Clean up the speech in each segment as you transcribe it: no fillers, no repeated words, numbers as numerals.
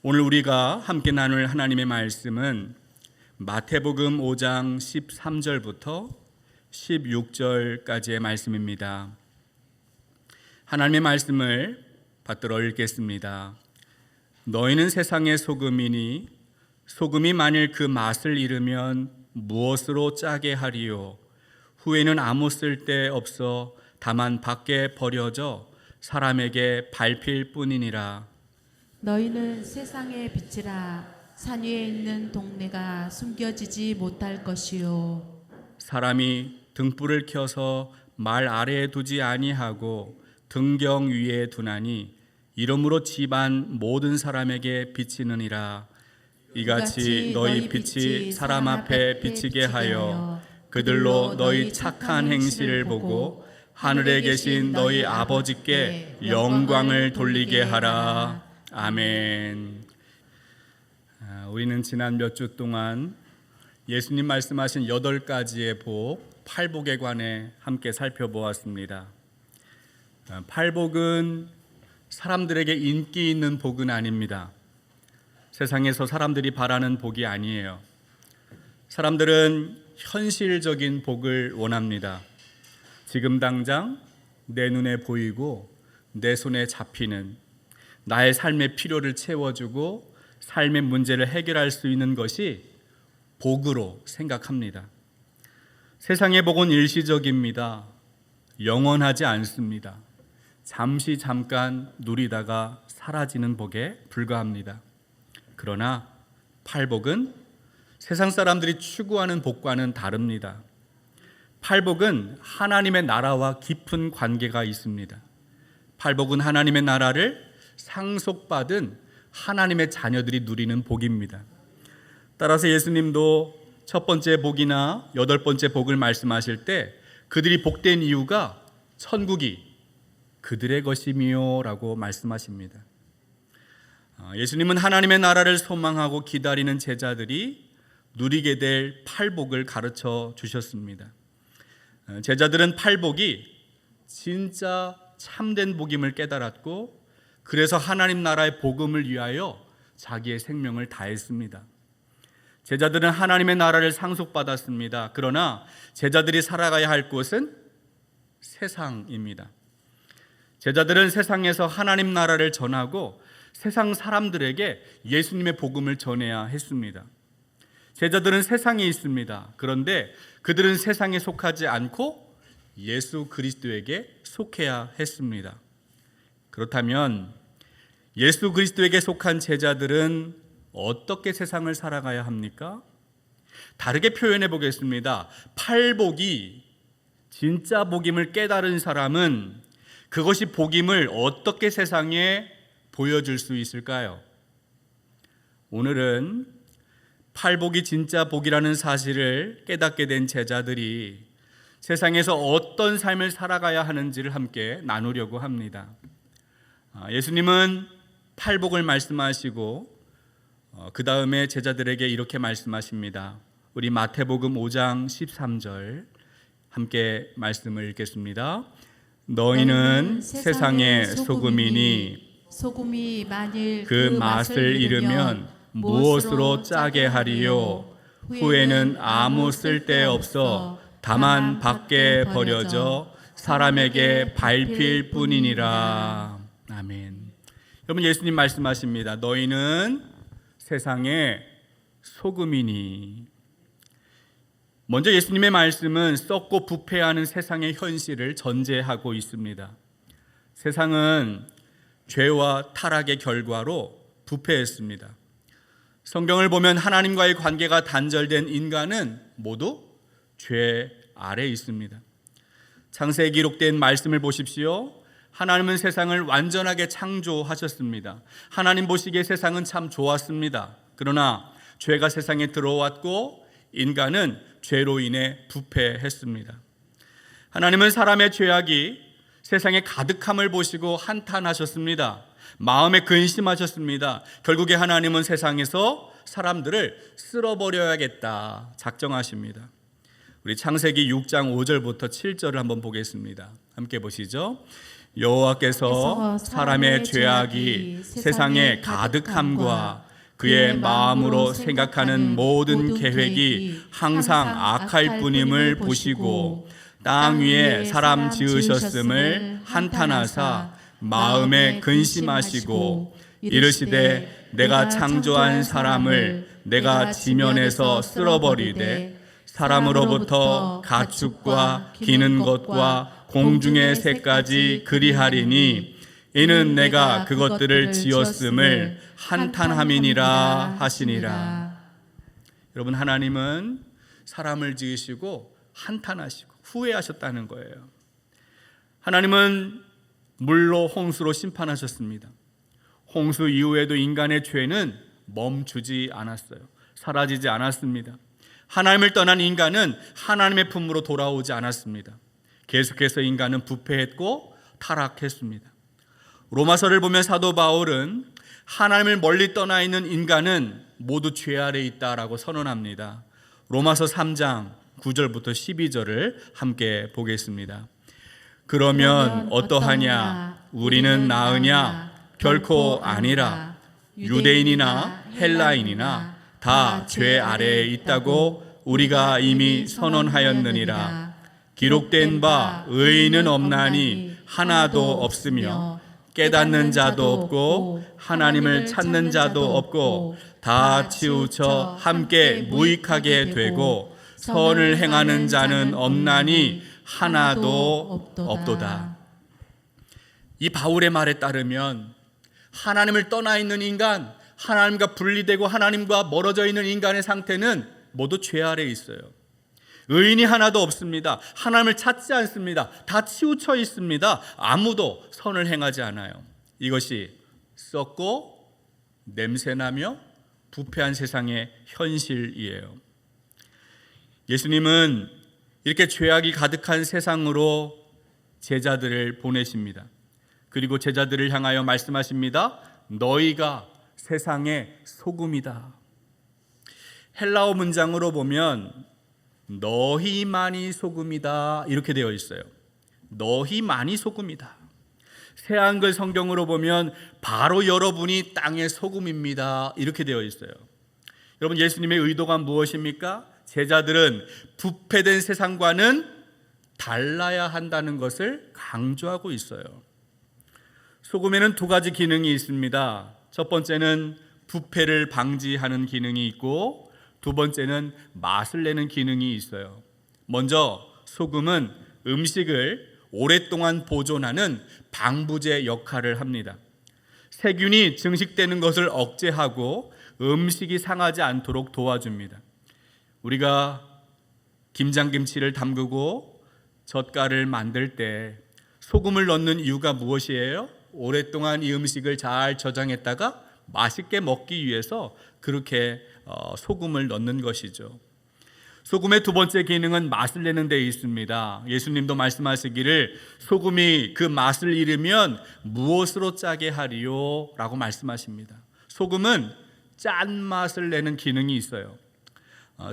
오늘 우리가 함께 나눌 하나님의 말씀은 마태복음 5장 13절부터 16절까지의 말씀입니다. 하나님의 말씀을 받들어 읽겠습니다. 너희는 세상의 소금이니 소금이 만일 그 맛을 잃으면 무엇으로 짜게 하리요? 후에는 아무 쓸데 없어 다만 밖에 버려져 사람에게 밟힐 뿐이니라. 너희는 세상의 빛이라. 산 위에 있는 동네가 숨겨지지 못할 것이요. 사람이 등불을 켜서 말 아래에 두지 아니하고 등경 위에 두나니 이러므로 집안 모든 사람에게 비치느니라. 이같이 너희 빛이 사람 앞에 비치게 하여 그들로 너희 착한 행실을 보고 하늘에 계신 너희 아버지께 영광을 돌리게 하라. 아멘. 우리는 지난 몇 주 동안 예수님 말씀하신 8가지의 복, 팔복에 관해 함께 살펴보았습니다. 팔복은 사람들에게 인기 있는 복은 아닙니다. 세상에서 사람들이 바라는 복이 아니에요. 사람들은 현실적인 복을 원합니다. 지금 당장 내 눈에 보이고 내 손에 잡히는, 나의 삶의 필요를 채워주고 삶의 문제를 해결할 수 있는 것이 복으로 생각합니다. 세상의 복은 일시적입니다. 영원하지 않습니다. 잠깐 누리다가 사라지는 복에 불과합니다. 그러나 팔복은 세상 사람들이 추구하는 복과는 다릅니다. 팔복은 하나님의 나라와 깊은 관계가 있습니다. 팔복은 하나님의 나라를 상속받은 하나님의 자녀들이 누리는 복입니다. 따라서 예수님도 첫 번째 복이나 8번째 복을 말씀하실 때 그들이 복된 이유가 천국이 그들의 것이미요 라고 말씀하십니다. 예수님은 하나님의 나라를 소망하고 기다리는 제자들이 누리게 될 팔복을 가르쳐 주셨습니다. 제자들은 팔복이 진짜 참된 복임을 깨달았고 그래서 하나님 나라의 복음을 위하여 자기의 생명을 다했습니다. 제자들은 하나님의 나라를 상속받았습니다. 그러나 제자들이 살아가야 할 곳은 세상입니다. 제자들은 세상에서 하나님 나라를 전하고 세상 사람들에게 예수님의 복음을 전해야 했습니다. 제자들은 세상에 있습니다. 그런데 그들은 세상에 속하지 않고 예수 그리스도에게 속해야 했습니다. 그렇다면 예수 그리스도에게 속한 제자들은 어떻게 세상을 살아가야 합니까? 다르게 표현해 보겠습니다. 팔복이 진짜 복임을 깨달은 사람은 그것이 복임을 어떻게 세상에 보여줄 수 있을까요? 오늘은 팔복이 진짜 복이라는 사실을 깨닫게 된 제자들이 세상에서 어떤 삶을 살아가야 하는지를 함께 나누려고 합니다. 예수님은 팔복을 말씀하시고 그 다음에 제자들에게 이렇게 말씀하십니다. 우리 마태복음 5장 13절 함께 말씀을 읽겠습니다. 너희는 세상의 소금이니 소금이 만일 그 맛을 잃으면 무엇으로 짜게 하리요? 후에는 아무 쓸데없어 다만 밖에 버려져 사람에게 밟힐 뿐이니라. 아멘. 여러분, 예수님 말씀하십니다. 너희는 세상의 소금이니. 먼저 예수님의 말씀은 썩고 부패하는 세상의 현실을 전제하고 있습니다. 세상은 죄와 타락의 결과로 부패했습니다. 성경을 보면 하나님과의 관계가 단절된 인간은 모두 죄 아래 있습니다. 창세에 기록된 말씀을 보십시오. 하나님은 세상을 완전하게 창조하셨습니다. 하나님 보시기에 세상은 참 좋았습니다. 그러나 죄가 세상에 들어왔고 인간은 죄로 인해 부패했습니다. 하나님은 사람의 죄악이 세상에 가득함을 보시고 한탄하셨습니다. 마음에 근심하셨습니다. 결국에 하나님은 세상에서 사람들을 쓸어버려야겠다 작정하십니다. 우리 창세기 6장 5절부터 7절을 한번 보겠습니다. 함께 보시죠. 여호와께서 사람의 죄악이 세상에 가득함과 그의 마음으로 생각하는 모든 계획이 항상 악할 뿐임을 보시고 땅 위에 사람 지으셨음을 한탄하사 마음에 근심하시고 이르시되 내가 창조한 사람을 내가 지면에서 쓸어버리되 사람으로부터 가축과 기는 것과 공중의 새까지 그리하리니 이는 내가 그것들을 지었음을 한탄함이니라 하시니라. 여러분, 하나님은 사람을 지으시고 한탄하시고 후회하셨다는 거예요. 하나님은 물로 홍수로 심판하셨습니다. 홍수 이후에도 인간의 죄는 멈추지 않았어요. 사라지지 않았습니다. 하나님을 떠난 인간은 하나님의 품으로 돌아오지 않았습니다. 계속해서 인간은 부패했고 타락했습니다. 로마서를 보면 사도 바울은 하나님을 멀리 떠나 있는 인간은 모두 죄 아래 있다라고 선언합니다. 로마서 3장 9절부터 12절을 함께 보겠습니다. 그러면 어떠하냐? 우리는 나으냐? 결코 아니라. 유대인이나 헬라인이나 다 죄 아래에 있다고 우리가 이미 선언하였느니라. 기록된 바 의인은 없나니 하나도 없으며 깨닫는 자도 없고 하나님을 찾는 자도 없고 다 치우쳐 함께 무익하게 되고 선을 행하는 자는 없나니 하나도 없도다. 이 바울의 말에 따르면 하나님을 떠나 있는 인간, 하나님과 분리되고 하나님과 멀어져 있는 인간의 상태는 모두 죄 아래에 있어요. 의인이 하나도 없습니다. 하나님을 찾지 않습니다. 다 치우쳐 있습니다. 아무도 선을 행하지 않아요. 이것이 썩고 냄새나며 부패한 세상의 현실이에요. 예수님은 이렇게 죄악이 가득한 세상으로 제자들을 보내십니다. 그리고 제자들을 향하여 말씀하십니다. 너희가 세상의 소금이다. 헬라어 문장으로 보면 너희만이 소금이다 이렇게 되어 있어요. 너희만이 소금이다. 새한글 성경으로 보면 바로 여러분이 땅의 소금입니다 이렇게 되어 있어요. 여러분, 예수님의 의도가 무엇입니까? 제자들은 부패된 세상과는 달라야 한다는 것을 강조하고 있어요. 소금에는 두 가지 기능이 있습니다. 첫 번째는 부패를 방지하는 기능이 있고 두 번째는 맛을 내는 기능이 있어요. 먼저 소금은 음식을 오랫동안 보존하는 방부제 역할을 합니다. 세균이 증식되는 것을 억제하고 음식이 상하지 않도록 도와줍니다. 우리가 김장김치를 담그고 젓갈을 만들 때 소금을 넣는 이유가 무엇이에요? 오랫동안 이 음식을 잘 저장했다가 맛있게 먹기 위해서 그렇게 소금을 넣는 것이죠. 소금의 두 번째 기능은 맛을 내는 데 있습니다. 예수님도 말씀하시기를 소금이 그 맛을 잃으면 무엇으로 짜게 하리요? 라고 말씀하십니다. 소금은 짠맛을 내는 기능이 있어요.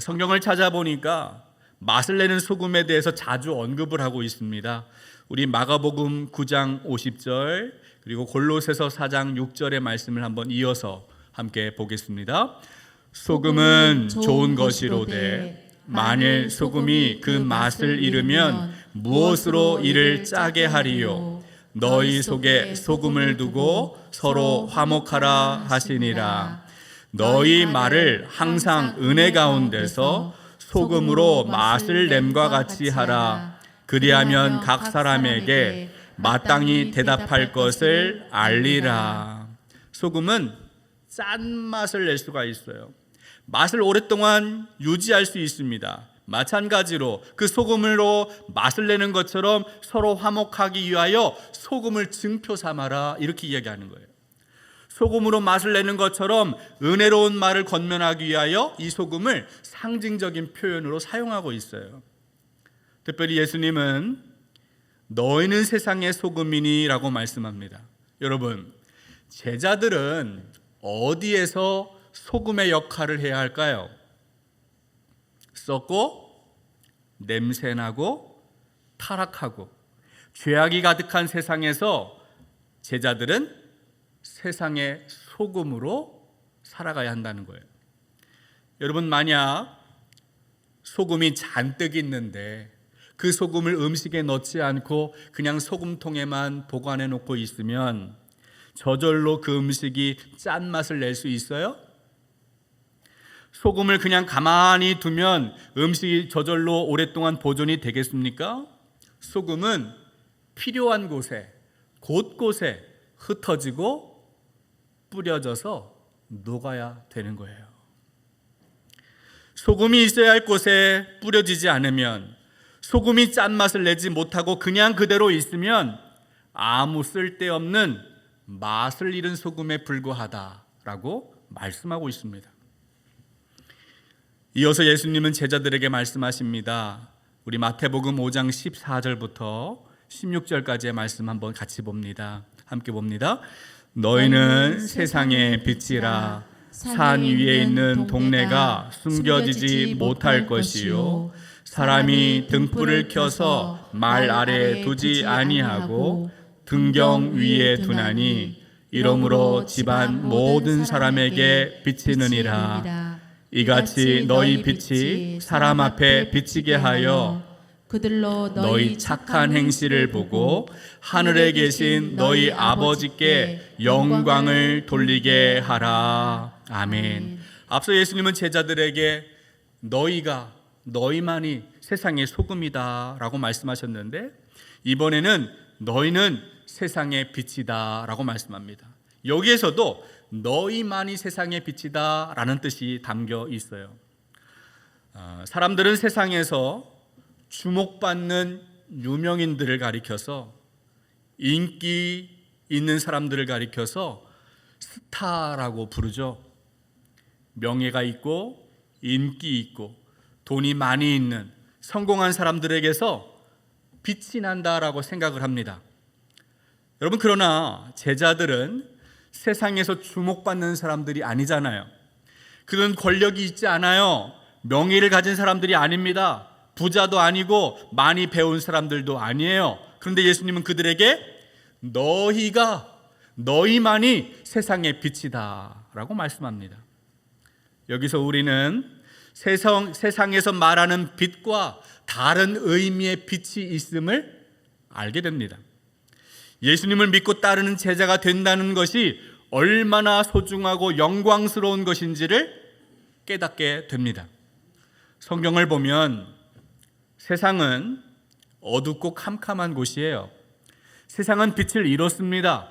성경을 찾아보니까 맛을 내는 소금에 대해서 자주 언급을 하고 있습니다. 우리 마가복음 9장 50절 그리고 골로새서 4장 6절의 말씀을 한번 이어서 함께 보겠습니다. 소금은 좋은 것이로되 만일 소금이 그 맛을 잃으면 무엇으로 이를 짜게 하리요? 너희 속에 소금을 두고 서로 화목하라 하시니라. 너희 말을 항상 은혜 가운데서 소금으로 맛을 냄과 같이 하라. 그리하면 각 사람에게 마땅히 대답할 것을 알리라. 소금은 짠맛을 낼 수가 있어요. 맛을 오랫동안 유지할 수 있습니다. 마찬가지로 그 소금으로 맛을 내는 것처럼 서로 화목하기 위하여 소금을 증표 삼아라 이렇게 이야기하는 거예요. 소금으로 맛을 내는 것처럼 은혜로운 말을 권면하기 위하여 이 소금을 상징적인 표현으로 사용하고 있어요. 특별히 예수님은 너희는 세상의 소금이니 라고 말씀합니다. 여러분, 제자들은 어디에서 소금의 역할을 해야 할까요? 썩고 냄새나고 타락하고 죄악이 가득한 세상에서 제자들은 세상의 소금으로 살아가야 한다는 거예요. 여러분, 만약 소금이 잔뜩 있는데 그 소금을 음식에 넣지 않고 그냥 소금통에만 보관해 놓고 있으면 저절로 그 음식이 짠맛을 낼 수 있어요? 소금을 그냥 가만히 두면 음식이 저절로 오랫동안 보존이 되겠습니까? 소금은 필요한 곳에, 곳곳에 흩어지고 뿌려져서 녹아야 되는 거예요. 소금이 있어야 할 곳에 뿌려지지 않으면, 소금이 짠맛을 내지 못하고 그냥 그대로 있으면 아무 쓸데없는 맛을 잃은 소금에 불과하다라고 말씀하고 있습니다. 이어서 예수님은 제자들에게 말씀하십니다. 우리 마태복음 5장 14절부터 16절까지의 말씀 한번 같이 봅니다. 함께 봅니다. 너희는 세상의 빛이라. 산 위에 있는 동네가 숨겨지지 못할 것이요 사람이 등불을 켜서 말 아래에 두지 아니하고 등경 위에 두나니 이러므로 집안 모든 사람에게 비치느니라. 이같이 너희 빛이 사람 앞에 비치게 하여 그들로 너희 착한 행실을 보고 하늘에 계신 너희 아버지께 영광을 돌리게 하라. 아멘. 앞서 예수님은 제자들에게 너희만이 세상의 소금이다 라고 말씀하셨는데, 이번에는 너희는 세상의 빛이다 라고 말씀합니다. 여기에서도 너희만이 세상의 빛이다 라는 뜻이 담겨 있어요. 사람들은 세상에서 주목받는 유명인들을 가리켜서, 인기 있는 사람들을 가리켜서 스타라고 부르죠. 명예가 있고 인기 있고 돈이 많이 있는 성공한 사람들에게서 빛이 난다라고 생각을 합니다. 여러분, 그러나 제자들은 세상에서 주목받는 사람들이 아니잖아요. 그런 권력이 있지 않아요. 명예를 가진 사람들이 아닙니다. 부자도 아니고 많이 배운 사람들도 아니에요. 그런데 예수님은 그들에게 너희만이 세상의 빛이다 라고 말씀합니다. 여기서 우리는 세상에서 말하는 빛과 다른 의미의 빛이 있음을 알게 됩니다. 예수님을 믿고 따르는 제자가 된다는 것이 얼마나 소중하고 영광스러운 것인지를 깨닫게 됩니다. 성경을 보면 세상은 어둡고 캄캄한 곳이에요. 세상은 빛을 잃었습니다.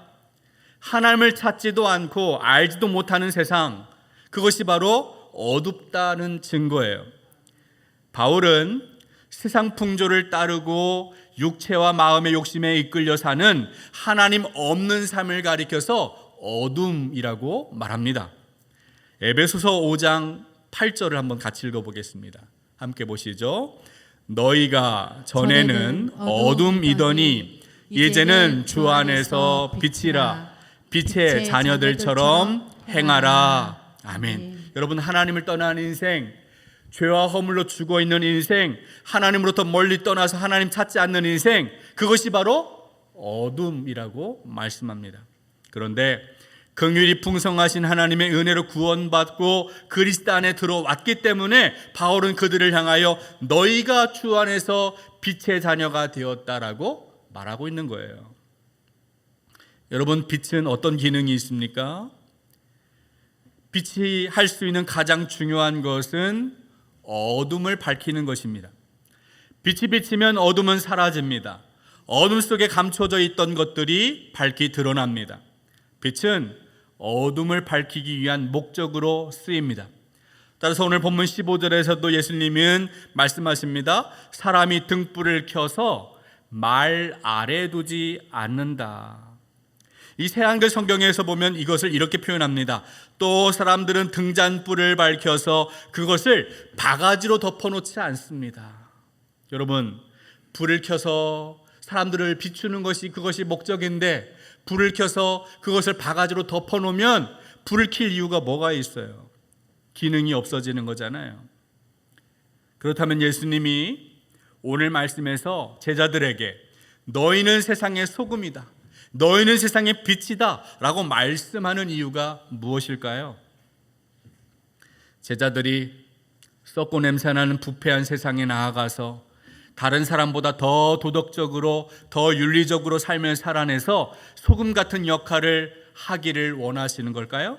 하나님을 찾지도 않고 알지도 못하는 세상, 그것이 바로 어둡다는 증거예요. 바울은 세상 풍조를 따르고 육체와 마음의 욕심에 이끌려 사는 하나님 없는 삶을 가리켜서 어둠이라고 말합니다. 에베소서 5장 8절을 한번 같이 읽어보겠습니다. 함께 보시죠. 너희가 전에는 어둠이더니 이제는 주 안에서 빛이라. 빛의 자녀들처럼 행하라. 아멘. 여러분, 하나님을 떠난 인생, 죄와 허물로 죽어있는 인생, 하나님으로부터 멀리 떠나서 하나님 찾지 않는 인생, 그것이 바로 어둠이라고 말씀합니다. 그런데 긍휼이 풍성하신 하나님의 은혜로 구원받고 그리스도 안에 들어왔기 때문에 바울은 그들을 향하여 너희가 주 안에서 빛의 자녀가 되었다라고 말하고 있는 거예요. 여러분, 빛은 어떤 기능이 있습니까? 빛이 할 수 있는 가장 중요한 것은 어둠을 밝히는 것입니다. 빛이 비치면 어둠은 사라집니다. 어둠 속에 감춰져 있던 것들이 밝히 드러납니다. 빛은 어둠을 밝히기 위한 목적으로 쓰입니다. 따라서 오늘 본문 15절에서도 예수님은 말씀하십니다. 사람이 등불을 켜서 말 아래 두지 않는다. 이 새한글 성경에서 보면 이것을 이렇게 표현합니다. 또 사람들은 등잔불을 밝혀서 그것을 바가지로 덮어놓지 않습니다. 여러분, 불을 켜서 사람들을 비추는 것이 그것이 목적인데, 불을 켜서 그것을 바가지로 덮어놓으면 불을 켤 이유가 뭐가 있어요? 기능이 없어지는 거잖아요. 그렇다면 예수님이 오늘 말씀에서 제자들에게 너희는 세상의 소금이다, 너희는 세상의 빛이다 라고 말씀하는 이유가 무엇일까요? 제자들이 썩고 냄새나는 부패한 세상에 나아가서 다른 사람보다 더 도덕적으로, 더 윤리적으로 삶을 살아내서 소금 같은 역할을 하기를 원하시는 걸까요?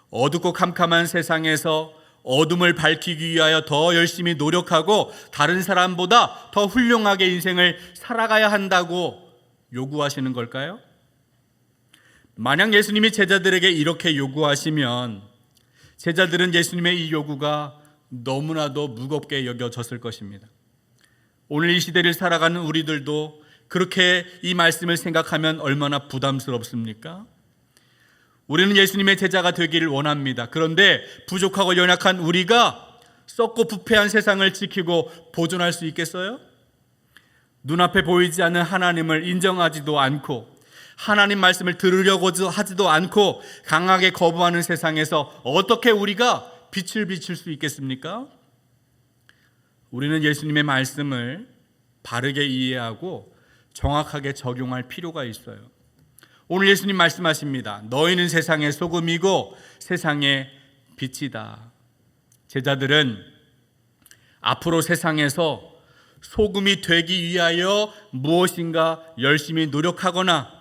어둡고 캄캄한 세상에서 어둠을 밝히기 위하여 더 열심히 노력하고 다른 사람보다 더 훌륭하게 인생을 살아가야 한다고 요구하시는 걸까요? 만약 예수님이 제자들에게 이렇게 요구하시면 제자들은 예수님의 이 요구가 너무나도 무겁게 여겨졌을 것입니다. 오늘 이 시대를 살아가는 우리들도 그렇게 이 말씀을 생각하면 얼마나 부담스럽습니까? 우리는 예수님의 제자가 되기를 원합니다. 그런데 부족하고 연약한 우리가 썩고 부패한 세상을 지키고 보존할 수 있겠어요? 눈앞에 보이지 않는 하나님을 인정하지도 않고 하나님 말씀을 들으려고 하지도 않고 강하게 거부하는 세상에서 어떻게 우리가 빛을 비칠 수 있겠습니까? 우리는 예수님의 말씀을 바르게 이해하고 정확하게 적용할 필요가 있어요. 오늘 예수님 말씀하십니다. 너희는 세상의 소금이고 세상의 빛이다. 제자들은 앞으로 세상에서 소금이 되기 위하여 무엇인가 열심히 노력하거나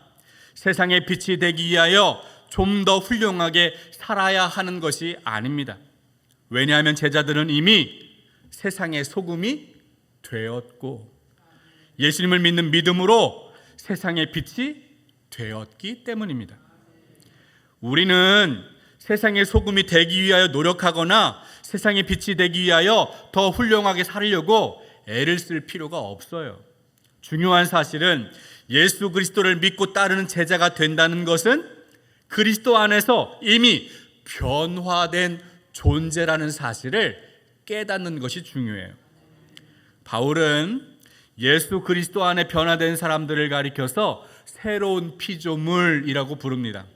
세상의 빛이 되기 위하여 좀 더 훌륭하게 살아야 하는 것이 아닙니다. 왜냐하면 제자들은 이미 세상의 소금이 되었고 예수님을 믿는 믿음으로 세상의 빛이 되었기 때문입니다. 우리는 세상의 소금이 되기 위하여 노력하거나 세상의 빛이 되기 위하여 더 훌륭하게 살려고 애를 쓸 필요가 없어요. 중요한 사실은 예수 그리스도를 믿고 따르는 제자가 된다는 것은 그리스도 안에서 이미 변화된 존재라는 사실을 깨닫는 것이 중요해요. 바울은 예수 그리스도 안에 변화된 사람들을 가리켜서 새로운 피조물이라고 부릅니다.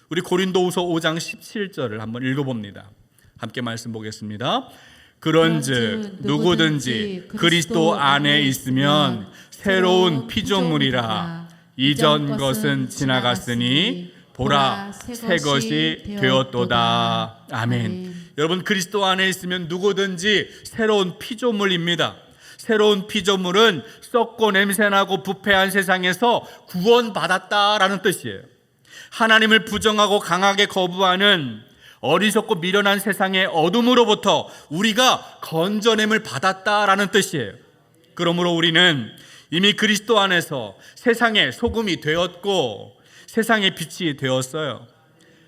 우리 고린도후서 5장 17절을 한번 읽어봅니다. 함께 말씀 보겠습니다. 그런즉 누구든지 그리스도 안에 있으면 새로운 피조물이라. 이전 것은 지나갔으니 보라 새 것이 되었도다. 아멘. 여러분, 그리스도 안에 있으면 누구든지 새로운 피조물입니다. 새로운 피조물은 썩고 냄새나고 부패한 세상에서 구원받았다라는 뜻이에요. 하나님을 부정하고 강하게 거부하는 어리석고 미련한 세상의 어둠으로부터 우리가 건져냄을 받았다라는 뜻이에요. 그러므로 우리는 이미 그리스도 안에서 세상의 소금이 되었고 세상의 빛이 되었어요.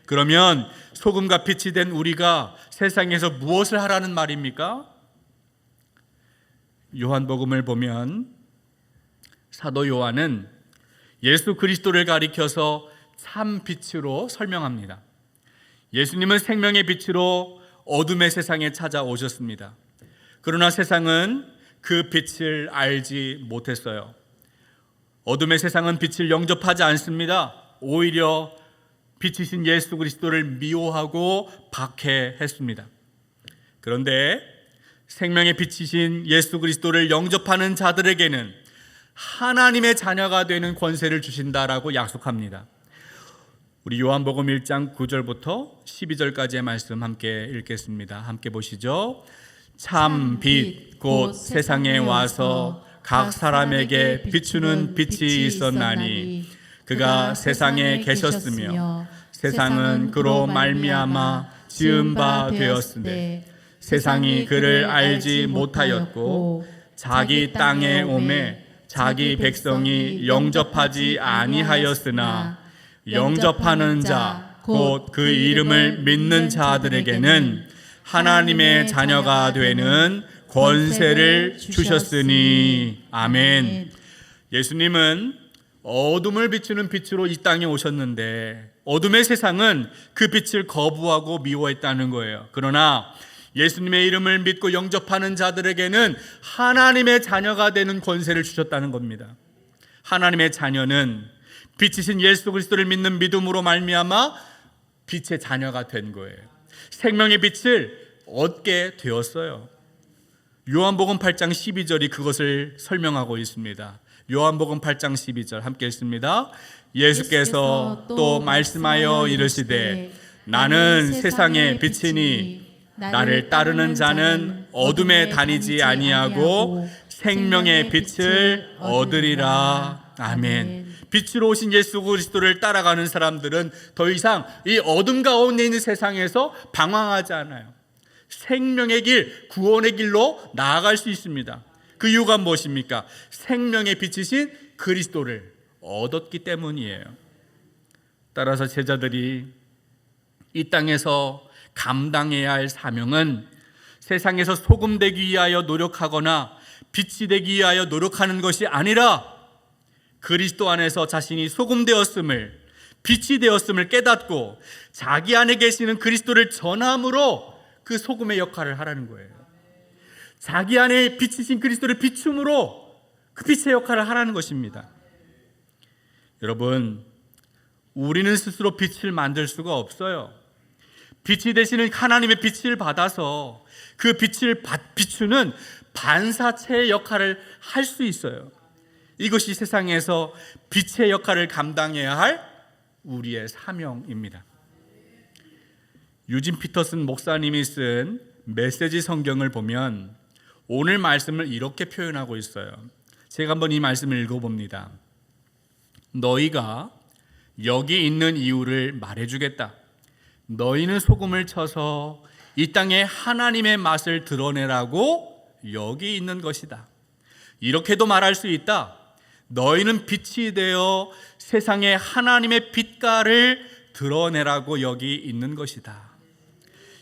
그러면 소금과 빛이 된 우리가 세상에서 무엇을 하라는 말입니까? 요한복음을 보면 사도 요한은 예수 그리스도를 가리켜서 참 빛으로 설명합니다. 예수님은 생명의 빛으로 어둠의 세상에 찾아오셨습니다. 그러나 세상은 그 빛을 알지 못했어요. 어둠의 세상은 빛을 영접하지 않습니다. 오히려 빛이신 예수 그리스도를 미워하고 박해했습니다. 그런데 생명의 빛이신 예수 그리스도를 영접하는 자들에게는 하나님의 자녀가 되는 권세를 주신다라고 약속합니다. 우리 요한복음 1장 9절부터 12절까지의 말씀 함께 읽겠습니다. 함께 보시죠. 참 빛 곧 세상에 와서 각 사람에게 비추는 빛이 있었나니 그가 세상에 계셨으며 세상은 그로 말미암아 지은 바 되었으되 세상이 그를 알지 못하였고 자기 땅에 오매 자기 백성이 영접하지 아니하였으나 영접하는 자 곧 그 이름을 믿는 자들에게는 하나님의 자녀가 되는 권세를 주셨으니. 아멘. 예수님은 어둠을 비추는 빛으로 이 땅에 오셨는데 어둠의 세상은 그 빛을 거부하고 미워했다는 거예요. 그러나 예수님의 이름을 믿고 영접하는 자들에게는 하나님의 자녀가 되는 권세를 주셨다는 겁니다. 하나님의 자녀는 빛이신 예수 그리스도를 믿는 믿음으로 말미암아 빛의 자녀가 된 거예요. 생명의 빛을 얻게 되었어요. 요한복음 8장 12절이 그것을 설명하고 있습니다. 요한복음 8장 12절 함께 읽습니다. 예수께서 또 말씀하여 이르시되 나는 세상의 빛이니 나를 따르는 자는 어둠에 다니지 아니하고 생명의 빛을 얻으리라. 아멘. 빛으로 오신 예수 그리스도를 따라가는 사람들은 더 이상 이 어둠 가운데 있는 세상에서 방황하지 않아요. 생명의 길, 구원의 길로 나아갈 수 있습니다. 그 이유가 무엇입니까? 생명의 빛이신 그리스도를 얻었기 때문이에요. 따라서 제자들이 이 땅에서 감당해야 할 사명은 세상에서 소금 되기 위하여 노력하거나 빛이 되기 위하여 노력하는 것이 아니라 그리스도 안에서 자신이 소금 되었음을, 빛이 되었음을 깨닫고 자기 안에 계시는 그리스도를 전함으로 그 소금의 역할을 하라는 거예요. 자기 안에 빛이신 그리스도를 비춤으로 그 빛의 역할을 하라는 것입니다. 여러분, 우리는 스스로 빛을 만들 수가 없어요. 빛이 되시는 하나님의 빛을 받아서 그 빛을 비추는 반사체의 역할을 할 수 있어요. 이것이 세상에서 빛의 역할을 감당해야 할 우리의 사명입니다. 유진 피터슨 목사님이 쓴 메시지 성경을 보면 오늘 말씀을 이렇게 표현하고 있어요. 제가 한번 이 말씀을 읽어봅니다. 너희가 여기 있는 이유를 말해주겠다. 너희는 소금을 쳐서 이 땅에 하나님의 맛을 드러내라고 여기 있는 것이다. 이렇게도 말할 수 있다. 너희는 빛이 되어 세상에 하나님의 빛깔을 드러내라고 여기 있는 것이다.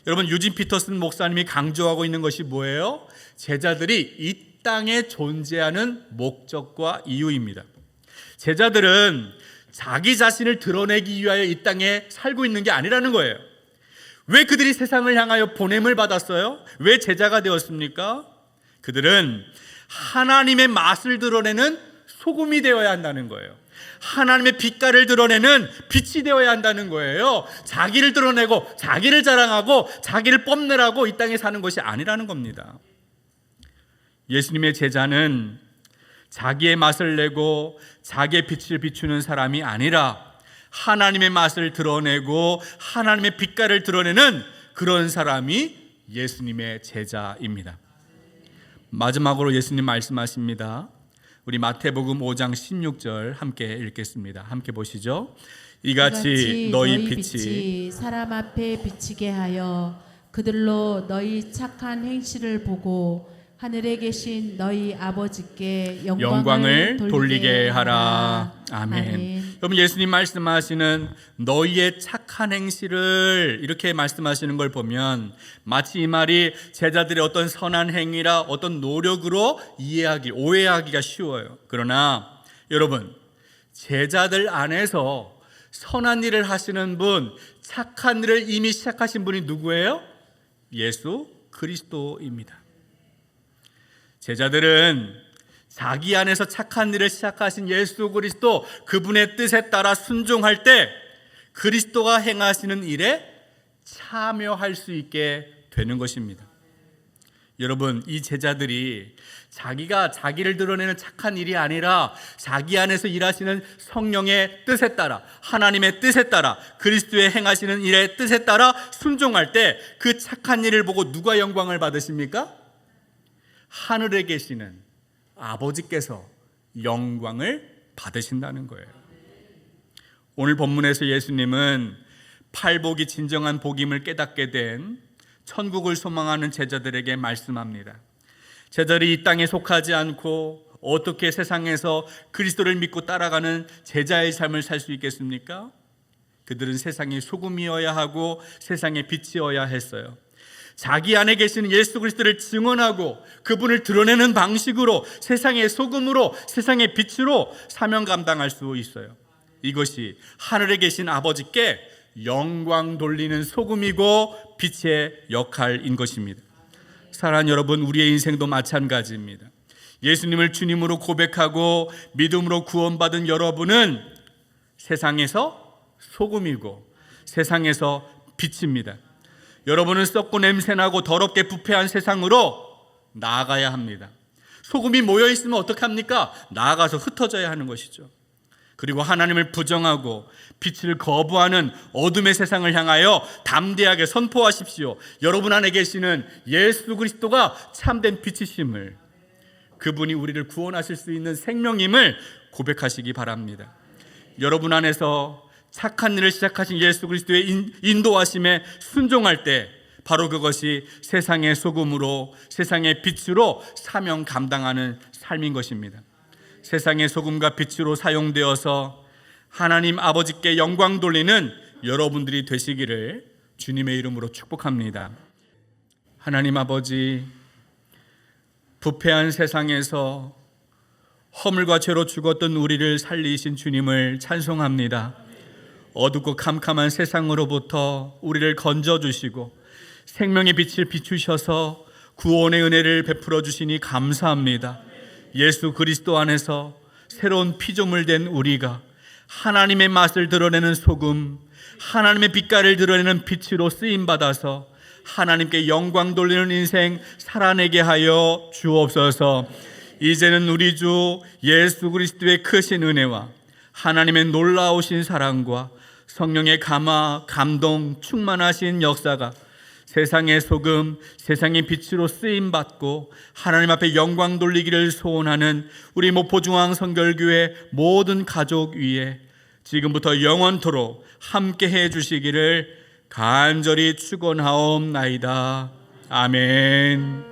여러분, 유진 피터슨 목사님이 강조하고 있는 것이 뭐예요? 제자들이 이 땅에 존재하는 목적과 이유입니다. 제자들은 자기 자신을 드러내기 위하여 이 땅에 살고 있는 게 아니라는 거예요. 왜 그들이 세상을 향하여 보냄을 받았어요? 왜 제자가 되었습니까? 그들은 하나님의 맛을 드러내는 소금이 되어야 한다는 거예요. 하나님의 빛깔을 드러내는 빛이 되어야 한다는 거예요. 자기를 드러내고 자기를 자랑하고 자기를 뽐내라고 이 땅에 사는 것이 아니라는 겁니다. 예수님의 제자는 자기의 맛을 내고 자기의 빛을 비추는 사람이 아니라 하나님의 맛을 드러내고 하나님의 빛깔을 드러내는 그런 사람이 예수님의 제자입니다. 마지막으로 예수님 말씀하십니다. 우리 마태복음 5장 16절 함께 읽겠습니다. 함께 보시죠. 이같이 너희 빛이 사람 앞에 비치게 하여 그들로 너희 착한 행실을 보고 하늘에 계신 너희 아버지께 영광을 돌리게 하라. 아멘. 여러분, 예수님 말씀하시는 너희의 착한 행실을 이렇게 말씀하시는 걸 보면 마치 이 말이 제자들의 어떤 선한 행위라 어떤 노력으로 오해하기가 쉬워요. 그러나 여러분, 제자들 안에서 선한 일을 하시는 분, 착한 일을 이미 시작하신 분이 누구예요? 예수 그리스도입니다. 제자들은 자기 안에서 착한 일을 시작하신 예수 그리스도, 그분의 뜻에 따라 순종할 때 그리스도가 행하시는 일에 참여할 수 있게 되는 것입니다. 여러분, 이 제자들이 자기가 자기를 드러내는 착한 일이 아니라 자기 안에서 일하시는 성령의 뜻에 따라, 하나님의 뜻에 따라, 그리스도의 행하시는 일의 뜻에 따라 순종할 때 그 착한 일을 보고 누가 영광을 받으십니까? 하늘에 계시는 아버지께서 영광을 받으신다는 거예요. 오늘 본문에서 예수님은 팔복이 진정한 복임을 깨닫게 된 천국을 소망하는 제자들에게 말씀합니다. 제자들이 이 땅에 속하지 않고 어떻게 세상에서 그리스도를 믿고 따라가는 제자의 삶을 살 수 있겠습니까? 그들은 세상의 소금이어야 하고 세상의 빛이어야 했어요. 자기 안에 계시는 예수 그리스도를 증언하고 그분을 드러내는 방식으로 세상의 소금으로 세상의 빛으로 사명 감당할 수 있어요. 이것이 하늘에 계신 아버지께 영광 돌리는 소금이고 빛의 역할인 것입니다. 사랑하는 여러분, 우리의 인생도 마찬가지입니다. 예수님을 주님으로 고백하고 믿음으로 구원받은 여러분은 세상에서 소금이고 세상에서 빛입니다. 여러분은 썩고 냄새나고 더럽게 부패한 세상으로 나아가야 합니다. 소금이 모여 있으면 어떡합니까? 나아가서 흩어져야 하는 것이죠. 그리고 하나님을 부정하고 빛을 거부하는 어둠의 세상을 향하여 담대하게 선포하십시오. 여러분 안에 계시는 예수 그리스도가 참된 빛이심을, 그분이 우리를 구원하실 수 있는 생명임을 고백하시기 바랍니다. 여러분 안에서 착한 일을 시작하신 예수 그리스도의 인도하심에 순종할 때 바로 그것이 세상의 소금으로, 세상의 빛으로 사명 감당하는 삶인 것입니다. 세상의 소금과 빛으로 사용되어서 하나님 아버지께 영광 돌리는 여러분들이 되시기를 주님의 이름으로 축복합니다. 하나님 아버지, 부패한 세상에서 허물과 죄로 죽었던 우리를 살리신 주님을 찬송합니다. 어둡고 캄캄한 세상으로부터 우리를 건져주시고 생명의 빛을 비추셔서 구원의 은혜를 베풀어 주시니 감사합니다. 예수 그리스도 안에서 새로운 피조물 된 우리가 하나님의 맛을 드러내는 소금, 하나님의 빛깔을 드러내는 빛으로 쓰임받아서 하나님께 영광 돌리는 인생 살아내게 하여 주옵소서. 이제는 우리 주 예수 그리스도의 크신 은혜와 하나님의 놀라우신 사랑과 성령의 감화, 감동, 충만하신 역사가 세상의 소금, 세상의 빛으로 쓰임받고 하나님 앞에 영광 돌리기를 소원하는 우리 목포중앙선결교회 모든 가족 위에 지금부터 영원토록 함께 해 주시기를 간절히 축원하옵나이다. 아멘.